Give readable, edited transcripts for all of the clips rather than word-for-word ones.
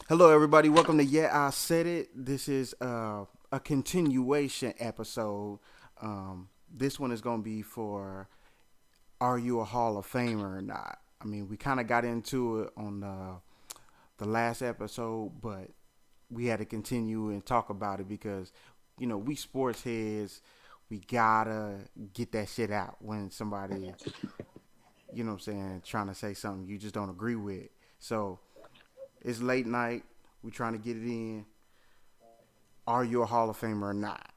Hello, everybody. Welcome to Yeah, I Said It. This is a continuation episode. This one is going to be for Are You a Hall of Famer or not? I mean, we kind of got into it on the last episode, but we had to continue and talk about it because, we sports heads, we gotta get that shit out when somebody, what I'm saying, trying to say something you just don't agree with. So it's late night. We trying to get it in. Are you a Hall of Famer or not?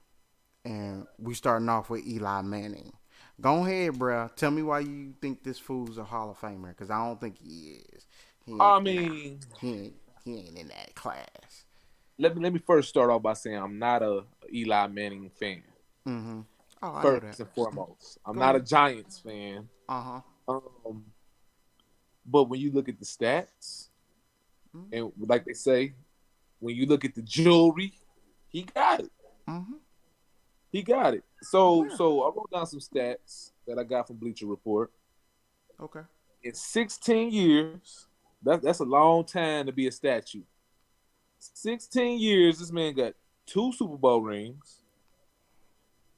And we starting off with Eli Manning. Go ahead, bruh. Tell me why you think this fool's a Hall of Famer, because I don't think he is. He I ain't. Nah, mean, he ain't. He ain't in that class. let me first start off by saying I'm not a Eli Manning fan. Mm-hmm. Oh, I know that. First and foremost, I'm Go not a ahead. Giants fan. Uh huh. Um, but when you look at the stats, and like they say, when you look at the jewelry, he got it. Mm-hmm. He got it. So, Yeah. so I wrote down some stats that I got from Bleacher Report. Okay. In 16 years, that's a long time to be a statue. 16 years, this man got two Super Bowl rings,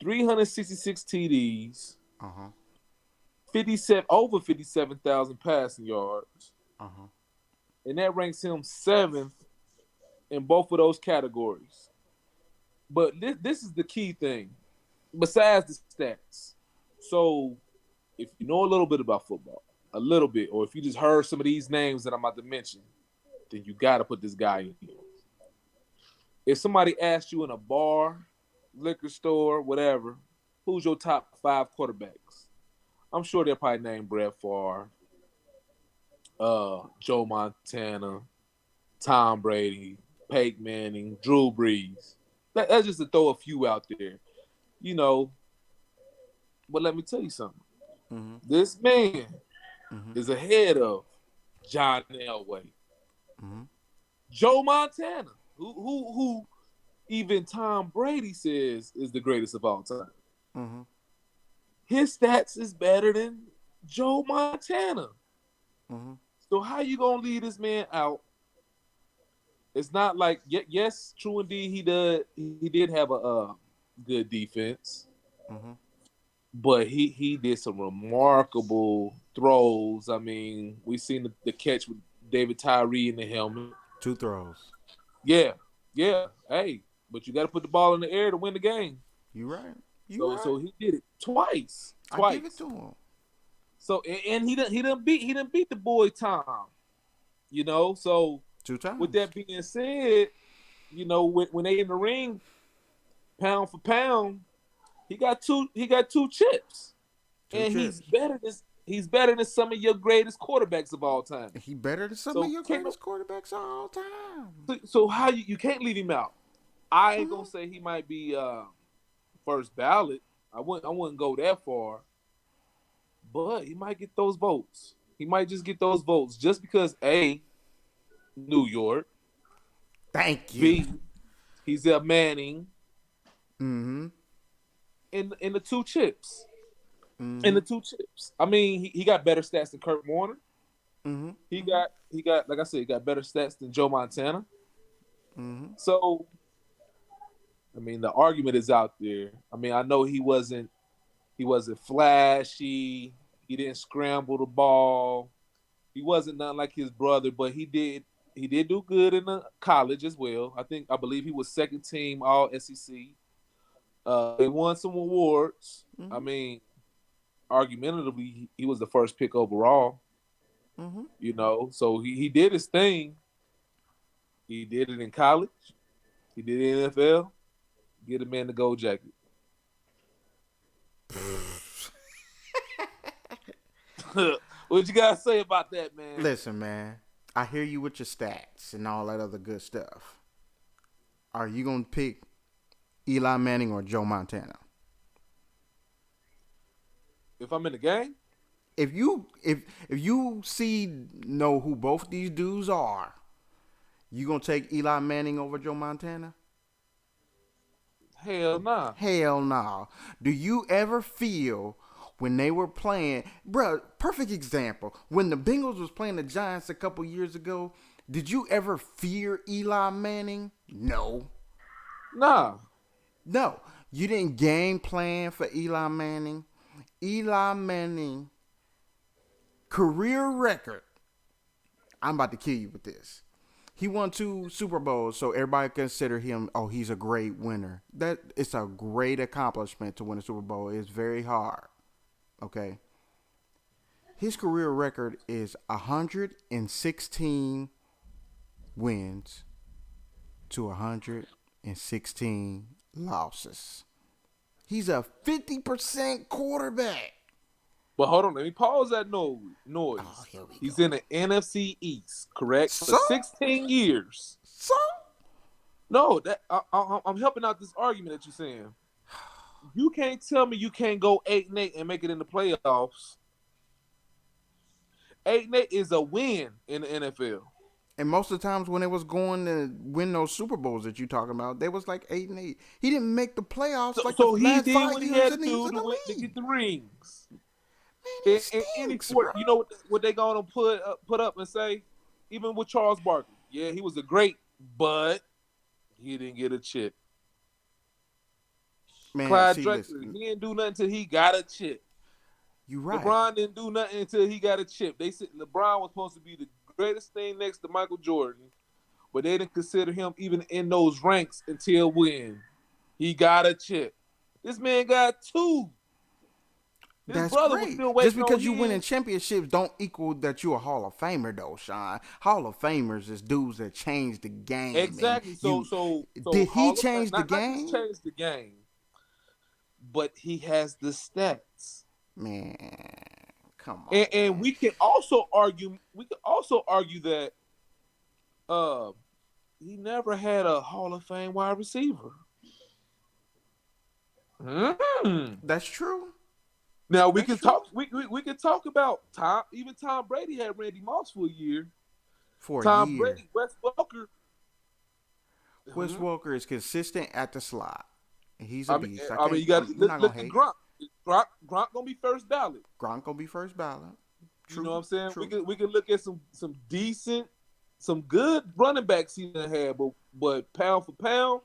366 TDs, Uh huh. 57 over 57,000 passing yards, Uh huh. and that ranks him seventh in both of those categories. But this is the key thing, besides the stats. So, if you know a little bit about football, a little bit, or if you just heard some of these names that I'm about to mention, then you got to put this guy in here. If somebody asked you in a bar, liquor store, whatever, who's your top five quarterbacks? I'm sure they'll probably name Brett Favre, Joe Montana, Tom Brady, Peyton Manning, Drew Brees. That's just to throw a few out there, you know. But let me tell you something. Mm-hmm. This man Mm-hmm. is ahead of John Elway, Mm-hmm. Joe Montana, who even Tom Brady says is the greatest of all time. Mm-hmm. His stats is better than Joe Montana. Mm-hmm. So how you gonna leave this man out? It's not like yes, true indeed he did have a good defense, Mm-hmm. but he did some remarkable throws. I mean, we seen the catch with David Tyree in the helmet. Two throws. Yeah, yeah. Hey, but you got to put the ball in the air to win the game. You right. You So right. he did it twice, I give it twice. to him. So and he didn't beat the boy Tom. So Two with times. that being said, when they in the ring, pound for pound, he got two chips, Two and he's chips. better than he's better than some of your greatest quarterbacks of all time. He better than some of So your can't no, greatest quarterbacks of all time. so how you can't leave him out. I ain't gonna Uh-huh. say he might be first ballot. I wouldn't go that far, but he might get those votes. He might just get those votes just because A, New York, Thank you. B, he's a Manning, Mm-hmm. in the two chips. In Mm-hmm. the two chips. I mean, he got better stats than Kurt Warner. Mm-hmm. He got like I said, he got better stats than Joe Montana. Mm-hmm. So I mean, the argument is out there. I mean, I know he wasn't flashy. He didn't scramble the ball. He wasn't nothing like his brother, but he did do good in the college as well. I believe he was second team All SEC. They won some awards. I Mm-hmm. mean, argumentatively, he was the first pick overall. Mm-hmm. So he did his thing. He did it in college. He did it in NFL. Get a man the gold jacket. What you gotta say about that, man? Listen, man. I hear you with your stats and all that other good stuff. Are you gonna pick Eli Manning or Joe Montana? If I'm in the game, If you see know who both these dudes are, you gonna take Eli Manning over Joe Montana? hell nah. Hell no. Do you ever feel when they were playing, bruh, perfect example, when the Bengals was playing the Giants a couple years ago, Did you ever fear Eli Manning? No. Nah. No. You didn't game plan for Eli Manning. Eli Manning career record. I'm about to kill you with this. He won 2 Super Bowls, so everybody consider him. Oh, he's a great winner. That it's a great accomplishment to win a Super Bowl. It's very hard. Okay, his career record is 116 wins to 116 losses. He's a 50% quarterback. But hold on, let me pause that Oh, noise. here we He's go. in the NFC East, correct? For So, 16 years. so No, that I'm helping out this argument that you're saying. You can't tell me you can't go 8-8 and make it in the playoffs. 8-8 is a win in the NFL. And most of the times when they was going to win those Super Bowls that you talking about, they was like 8-8. He didn't make the playoffs like the So he last did five what he years had that to he was do in the to get league. the rings. Man, he And any stinks, sport, bro. you know what they gonna put up and say, even with Charles Barkley, yeah, he was a great, but he didn't get a chip. Man, Clyde see, Drexler, listen, he didn't do nothing until he got a chip. you right. LeBron didn't do nothing until he got a chip. They said LeBron was supposed to be the greatest thing next to Michael Jordan, but they didn't consider him even in those ranks until when he got a chip. This man got 2. His That's brother was great. still Just waiting on because you win in his. championships don't equal that you a Hall of Famer, though, Sean. Hall of Famers is dudes that change the game, and Exactly. So you so so did he Hall of Fame, change the not just game? change the game, but he has the stats. Man, come And on. we can also argue that uh he never had a Hall of Fame wide receiver. Mm. That's true. Now we That's can true. talk. We can talk about Tom. Even Tom Brady had Randy Moss for a year. For a Tom year. Brady, Wes Welker. Wes Mhm. Walker is consistent at the slot. He's a I mean, beast. I I mean, can't. you got to I'm look, not gonna look at hate. Gronk. Gronk gonna be first ballot. Gronk gonna be first ballot. You know True. what I'm saying? True. We could look at some decent, some good running backs he done had, but pound for pound,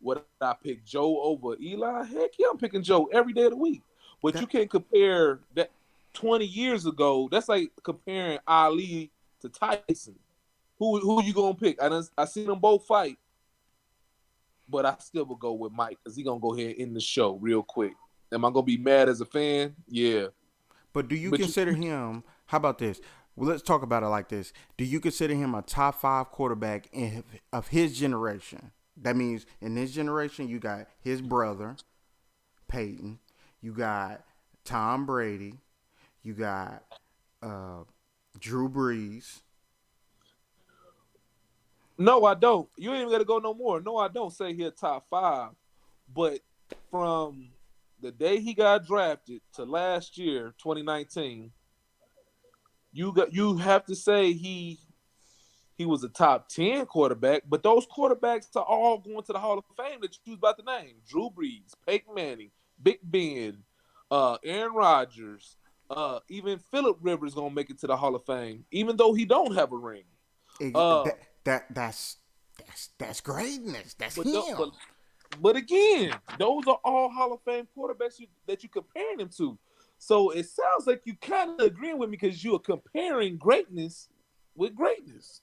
would I pick Joe over Eli? Heck yeah, I'm picking Joe every day of the week. But you That can't compare that 20 years ago. That's like comparing Ali to Tyson. Who you gonna pick? I seen them both fight, but I still will go with Mike because he gonna go ahead and end the show real quick. Am I gonna be mad as a fan? Yeah, But do you but consider him? How about this? Well, let's talk about it like this. Do you consider him a top 5 quarterback of his generation? That means in this generation, you got his brother Peyton, you got Tom Brady, you got uh, Drew Brees. no, I don't. You ain't even gotta go no more. No, I don't say he a top 5, but from the day he got drafted to last year, 2019, you have to say he was a top 10 quarterback, but those quarterbacks are all going to the Hall of Fame that you was about to name. Drew Brees, Peyton Manning, Big Ben, Aaron Rodgers, even Phillip Rivers gonna make it to the Hall of Fame, even though he don't have a ring. Uh, That's greatness. That's but, the, him. but again, those are all Hall of Fame quarterbacks that you comparing them to. So it sounds like you kind of agreeing with me because you are comparing greatness with greatness.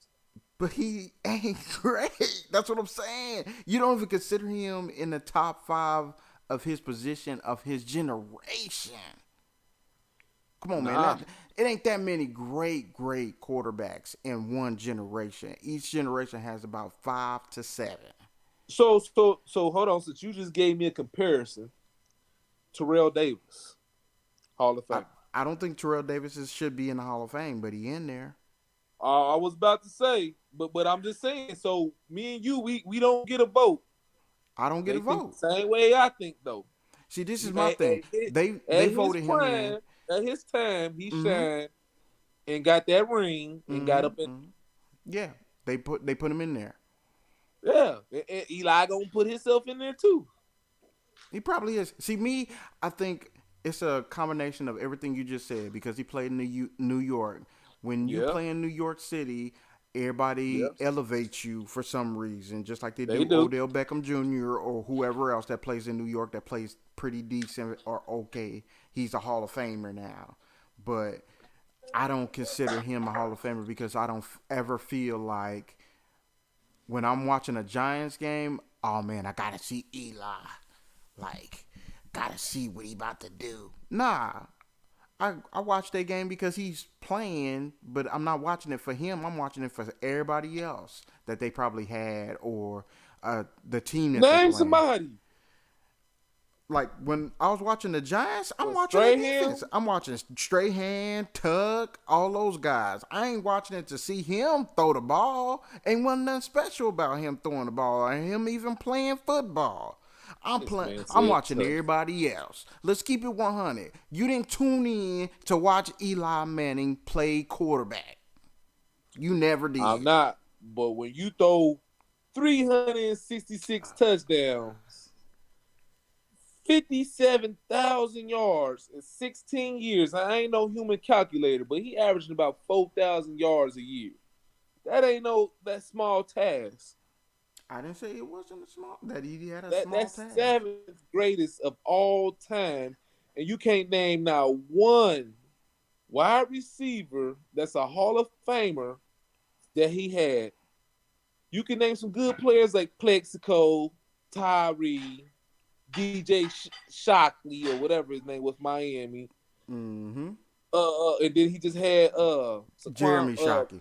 But he ain't great. That's what I'm saying. You don't even consider him in the top 5 of his position of his generation. Come on, man. Nah. It ain't that many great quarterbacks in one generation. Each generation has about 5 to 7. So hold on. Since you just gave me a comparison, Terrell Davis, Hall of I, Fame. I don't think Terrell Davis should be in the Hall of Fame, but he in there. I was about to say, but I'm just saying. So me and you, we don't get a vote. I don't get They a think vote. the same way I think though. See, this is He, my thing. They at his voted him in. prime, at his time, he Mm-hmm. shined and got that ring and got Mm-hmm. up in. Mm-hmm. Yeah, they put him in there. Yeah, and Eli gonna put himself in there too. He probably is. See, me, I think it's a combination of everything you just said because he played in New York. When you Yeah. play in New York City, Everybody Yes, elevates you for some reason, just like they they do do. Odell Beckham Jr. or whoever else that plays in New York that plays pretty decent or okay. He's a Hall of Famer now. But I don't consider him a Hall of Famer because I don't ever feel like when I'm watching a Giants game, oh man, I gotta see Eli. Like, gotta see what he about to do. Nah, I watch that game because he's playing, but I'm not watching it for him. I'm watching it for everybody else that they probably had or the team that they're Name playing. somebody. Like when I was watching the Giants, I'm What, watching the Strahan? defense. I'm watching Strahan, Tuck, all those guys. I ain't watching it to see him throw the ball. Ain't wasn't nothing special about him throwing the ball or him even playing football. I'm This playing. man I'm said watching tough. everybody else. Let's keep it 100. You didn't tune in to watch Eli Manning play quarterback. You never I'm did. not. But when you throw 366 touchdowns, 57,000 yards in 16 years, I ain't no human calculator, but he averaging about 4,000 yards a year. That ain't no that small task. I didn't say it wasn't a small. That he had a small That's task. seventh greatest of all time, and you can't name now one wide receiver that's a Hall of Famer that he had. You can name some good players like Plexico, Tyree, DJ Shockley, or whatever his name was, Miami. Mm-hmm. And then he just had Saquon, Jeremy Shockey.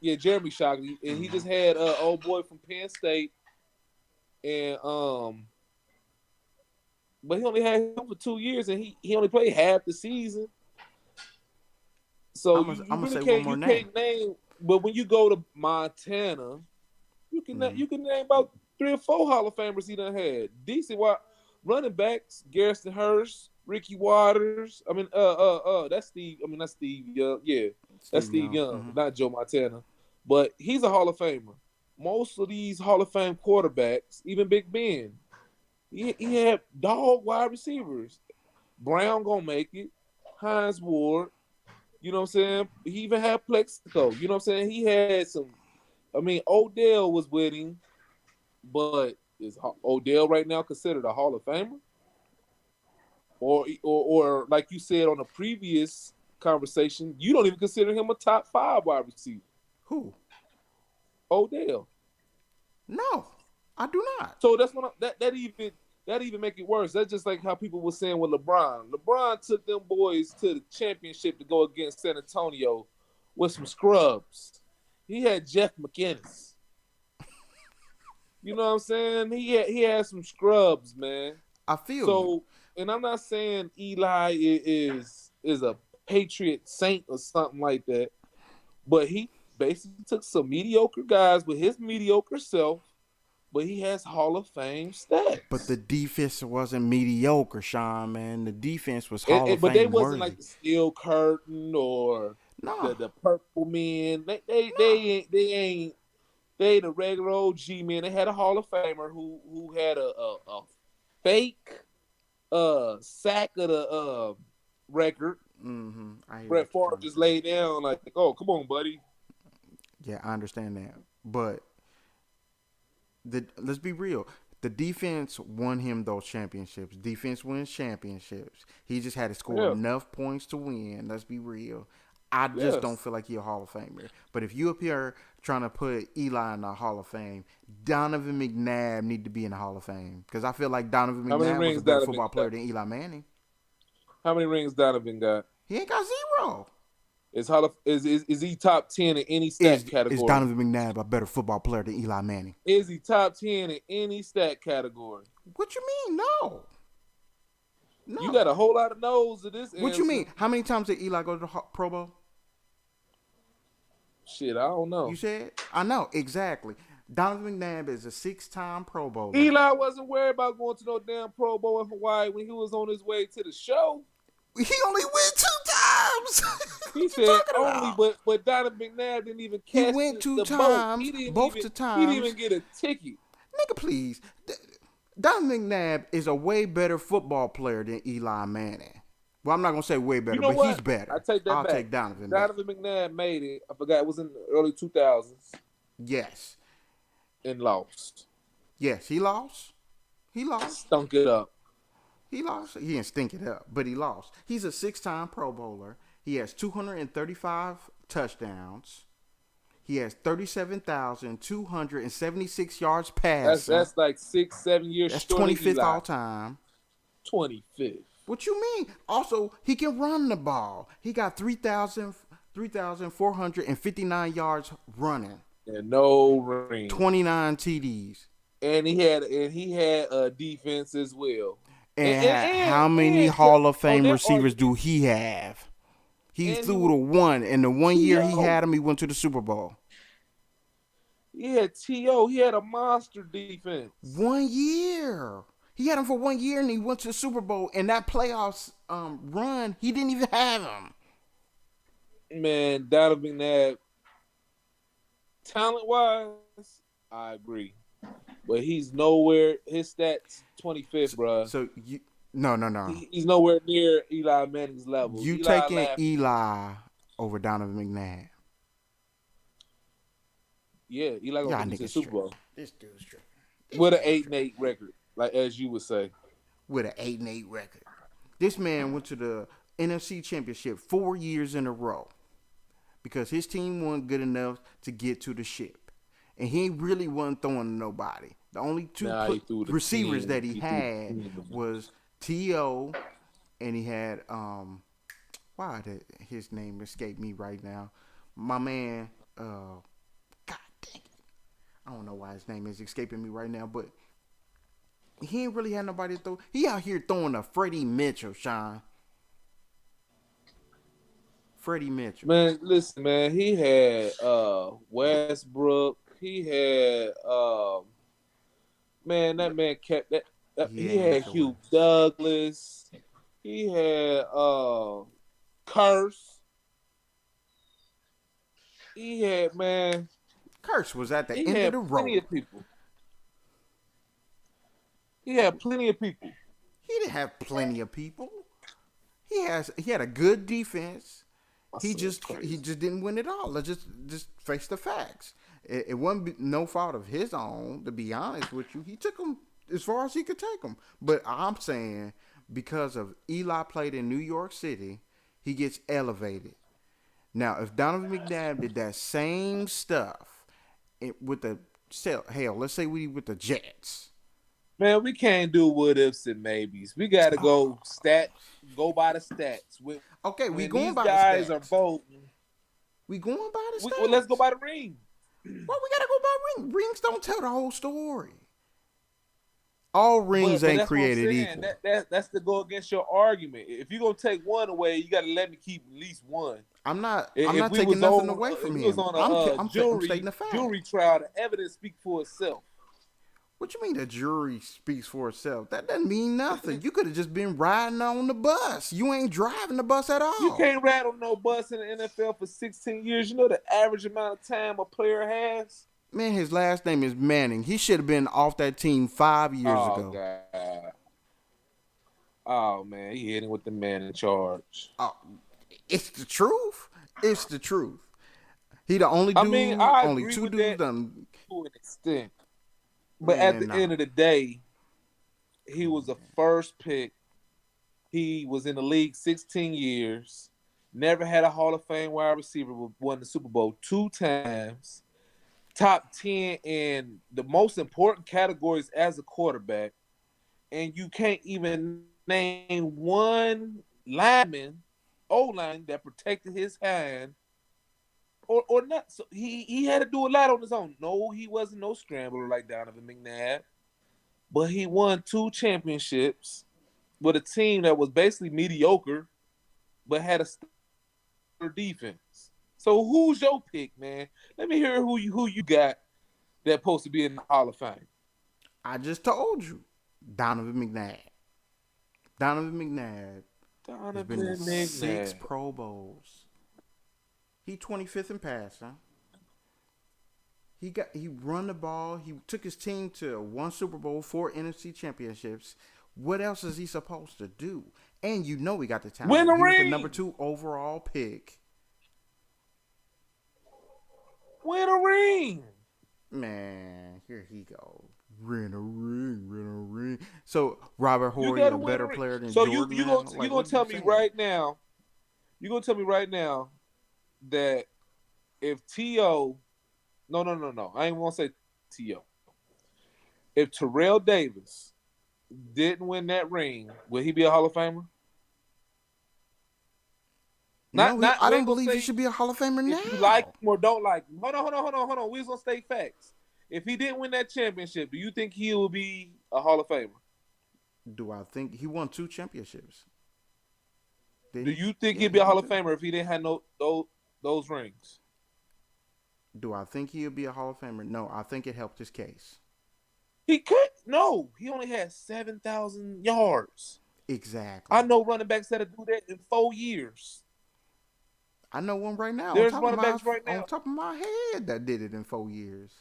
yeah, Jeremy Shockley, and he just had old boy from Penn State, and but he only had him for 2 years, and he only played half the season. So I'm you, gonna you really say one can't more name. name. But when you go to Montana, you can name about 3 or 4 Hall of Famers he done had. Decent running backs: Garrison Hurst, Ricky Waters. That's Steve. I mean, that's Steve Young. Yeah, that's Steve Steve Young. Young, Mm-hmm. not Joe Montana. But he's a Hall of Famer. Most of these Hall of Fame quarterbacks, even Big Ben, he had dog wide receivers. Brown gonna make it. Hines Ward. You know what I'm saying? He even had Plexico. You know what I'm saying? He had some. I mean, Odell was with him, but is Odell right now considered a Hall of Famer? Or like you said on a previous conversation, you don't even consider him a top 5 wide receiver. Who? Odell. No, I do not. So that's what that even make it worse. That's just like how people were saying with LeBron. LeBron took them boys to the championship to go against San Antonio with some scrubs. He had Jeff McInnes. You know what I'm saying? He had some scrubs, man. I feel you. So, and I'm not saying Eli is a Patriot saint or something like that, but he basically took some mediocre guys with his mediocre self, but he has Hall of Fame But stats. the defense wasn't mediocre, Sean, man. The defense was Hall of But they Fame wasn't like worthy. the Steel Curtain or No, the Purple Men. no. They the regular OG men. They had a Hall of Famer who had a fake sack of the record. Mm-hmm. I hear what Brett you're Favre trying to just say. laid down like, oh, come on, buddy. Yeah, I understand that. But let's be real. The defense won him those championships. Defense wins championships. He just had to score Yeah, enough points to win. Let's be real. I just don't yes. feel like he's a Hall of Famer. But if you up here trying to put Eli in the Hall of Fame, Donovan McNabb need to be in the Hall of Fame because I feel like Donovan How many McNabb was a rings better Donovan football player got? than Eli Manning. How many rings Donovan got? He ain't got zero. Is he top 10 in any stat Is category? Donovan McNabb a better football player than Eli Manning? Is he top 10 in any stat category? What you mean? No, You no. got a whole lot of no's to this What you answer. mean? How many times did Eli go to the Pro Bowl? Shit, I don't You know. said? I know, exactly. Donovan McNabb is a 6-time Pro Bowler. Eli wasn't worried about going to no damn Pro Bowl in Hawaii when he was on his way to the show. He only went 2 times. He What you said talking only, about? but Donovan McNabb didn't even He catch went two the boat. times, He didn't both even the he didn't times. even get a ticket. Nigga, please. Donovan McNabb is a way better football player than Eli Manning. Well, I'm not gonna say way You better, know but he's what? I better. take that I'll back. take Donovan back. Donovan McNabb made it. I forgot it was in the early 2000s Yes, and lost. yes, he lost. He lost. Stunk it up. He lost. He didn't stink it up, but he lost. He's a six-time Pro Bowler. He has 235 touchdowns. He has 37,276 yards passing. That's like 6, 7 years That's short of 25th Eli. all time. 25th. What you mean? Also, he can run the ball. He got 3,459 yards running. And no ring. 29 TDs. And he had a defense as well. And and And and, how many and to, Hall of on Fame that receivers do argument, he have? He and he threw was the one, and the one year he T.O. had him, he went to the Super Bowl. He had T.O. He had a monster defense. 1 year. He had him for 1 year, and he went to the Super Bowl. And that playoffs run, he didn't even have him. Man, Donovan McNabb, talent wise, I agree. But he's nowhere. His stats 25th, bro. So you, no. He's nowhere near Eli Manning's level. You Eli taking laughed. Eli over Donovan McNabb? Yeah, Eli gonna Y'all take me to the niggas Super tripping. Bowl This dude's tripping. with an 8-8 record, like as you would say. With an 8-8 record. This man went to the NFC Championship 4 years in a row because his team wasn't good enough to get to the ship, and he really wasn't throwing to nobody. The only two Nah, he threw the receivers team. that he He threw the had team. was T.O. and he had why did his name escape me right now? My man, God dang it, I don't know why his name is escaping me right now, but he ain't really had nobody to throw. He out here throwing a Freddie Mitchell, Sean. Freddie Mitchell. Man, listen, man. He had Westbrook. He had man. That man kept that. He Yeah, had sure was. Hugh Douglas. He had Curse. He had man. Kurtz was at the He end of had the plenty road. of people. He had plenty of people. He didn't have plenty of people. He had a good defense. He That's just crazy. he just didn't win it all. Let's just face the facts. It wasn't no fault of his own. To be honest with you, he took him as far as he could take him. But I'm saying because of Eli played in New York City, he gets elevated. Now, if Donovan McNabb did that same stuff with the hell, let's say we with the Jets. Man, we can't do what ifs and maybes. We got to go by the stats. Okay, we When going these by the guys are stats. voting, We going by the stats. well, let's go by the ring. Well, we gotta go by rings. Rings don't tell the whole story. All rings But ain't that's what I'm created saying. equal. That's to go against your argument. If you're gonna take one away, you got to let me keep at least one. I'm not If we taking was nothing on, away if from we was him. on I'm stating the fact. jury trial, the evidence speak for itself. What you mean the jury speaks for itself? That doesn't mean nothing. You could have just been riding on the bus. You ain't driving the bus at You all. can't ride on no bus in the NFL for 16 years. You know the average amount of time a player has? Man, his last name is Manning. He should have been off that team 5 years Oh, ago. God. Oh, man. He hitting with the man in charge. Oh, it's the truth. It's the truth. He the only I dude, mean, I only agree two with dudes that done. to an extent. But Man, at the no. end of the day, he was the first pick. He was in the league 16 years. Never had a Hall of Fame wide receiver. Won the Super Bowl 2 times. Top 10 in the most important categories as a quarterback. And you can't even name one lineman, O-line, that protected his hand or not. So he had to do a lot on his own. No, he wasn't no scrambler like Donovan McNabb. But he won 2 championships with a team that was basically mediocre, but had a stellar defense. So who's your pick, man? Let me hear who you got that's supposed to be in the Hall of Fame. I just told you, Donovan McNabb. Donovan McNabb has been in 6 Pro Bowls. He 25th in passing. He run the ball. He took his team to 1 Super Bowl, 4 NFC championships. What else is he supposed to do? And you know he got the Win talent. a He was the number ring. 2 overall pick. Win a ring. Man, here he go. Win a ring, win a ring. So Robert You Horry got to a win a better ring. player than So you Jordan you now? gonna you Like, gonna what are you tell me saying? right now? You gonna tell me right now that if T.O. No. I ain't gonna say T.O. If Terrell Davis didn't win that ring, will he be a Hall of Famer? No, Not I we don't ain't gonna believe he say should be a Hall of Famer if you like now. him or don't like him. Hold on. We just gonna state facts. If he didn't win that championship, do you think he will be a Hall of Famer? Do I think he won 2 championships? Didn't Do he? you think Yeah, he'd be he a won Hall of two. Famer if he didn't have no those rings? Do I think he'll be a Hall of Famer? No, I think it helped his case. He could no. He only had 7,000 yards. I Exactly. know running backs that do that in 4 years. I know one right now There's running backs right on now. top of my head that did it in 4 years.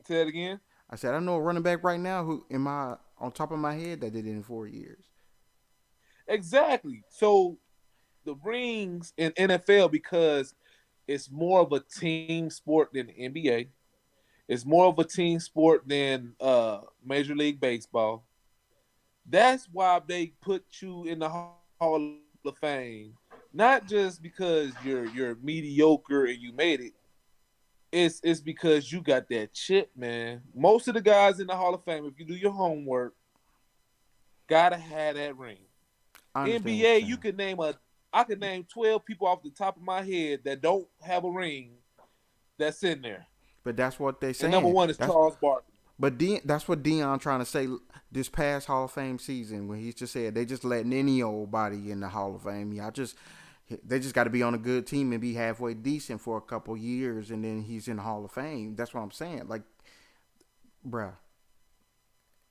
Say that again. I said I know a running back right now who in my on top of my head that did it in 4 years. Exactly. So the rings in NFL because it's more of a team sport than the NBA. It's more of a team sport than Major League Baseball. That's why they put you in the Hall of Fame, not just because you're mediocre and you made it. It's because you got that chip, man. Most of the guys in the Hall of Fame, if you do your homework, gotta have that ring. I understand what NBA, you're saying. I could name 12 people off the top of my head that don't have a ring that's in there. But that's what they And number saying. one is That's Charles Barkley. that's what Dion trying to say this past Hall of Fame season when he just said they just letting any old body in the Hall of Fame. They just got to be on a good team and be halfway decent for a couple years, and then he's in the Hall of Fame. That's what I'm saying. Like, bruh,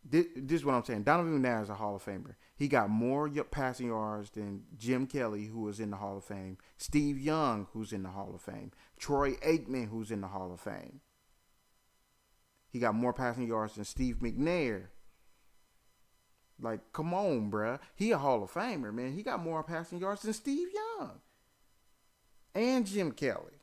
this is what I'm saying. Donovan McNabb is a Hall of Famer. He got more passing yards than Jim Kelly, who was in the Hall of Fame, Steve Young, who's in the Hall of Fame, Troy Aikman, who's in the Hall of Fame. He got more passing yards than Steve McNair. Like, come on, bruh. He a Hall of Famer, man. He got more passing yards than Steve Young and Jim Kelly.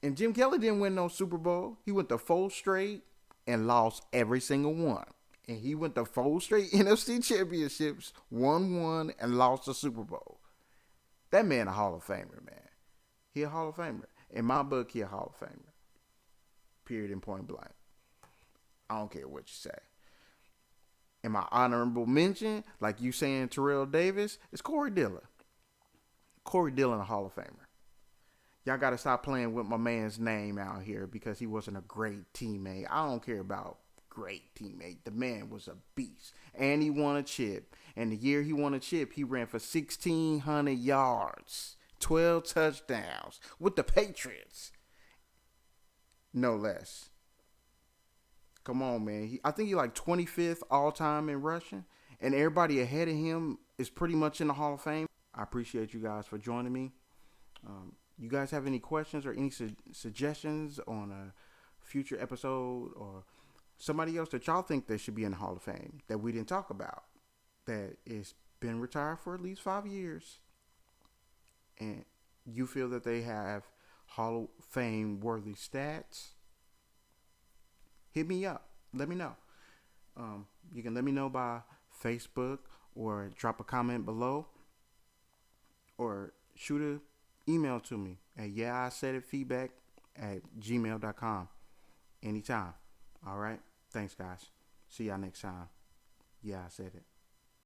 And Jim Kelly didn't win no Super Bowl. He went to 4 straight and lost every single one. And he went to 4 straight NFC championships, won one, and lost the Super Bowl. That man a Hall of Famer, man. He a Hall of Famer. In my book, he a Hall of Famer. Period and point blank. I don't care what you say. And my honorable mention, like you saying Terrell Davis, is Corey Dillon. Corey Dillon, a Hall of Famer. Y'all got to stop playing with my man's name out here because he wasn't a great teammate. I don't care about great teammate. The man was a beast. And he won a chip. And the year he won a chip, he ran for 1,600 yards, 12 touchdowns with the Patriots. No less. Come on, man. I think he like 25th all time in rushing, and everybody ahead of him is pretty much in the Hall of Fame. I appreciate you guys for joining me. You guys have any questions or any suggestions on a future episode or somebody else that y'all think that should be in the Hall of Fame that we didn't talk about that is been retired for at least 5 years and you feel that they have Hall of Fame worthy stats? Hit me up. Let me know. You can let me know by Facebook or drop a comment below or shoot an email to me at feedback@gmail.com anytime. All right. Thanks, guys. See y'all next time. Yeah, I said it.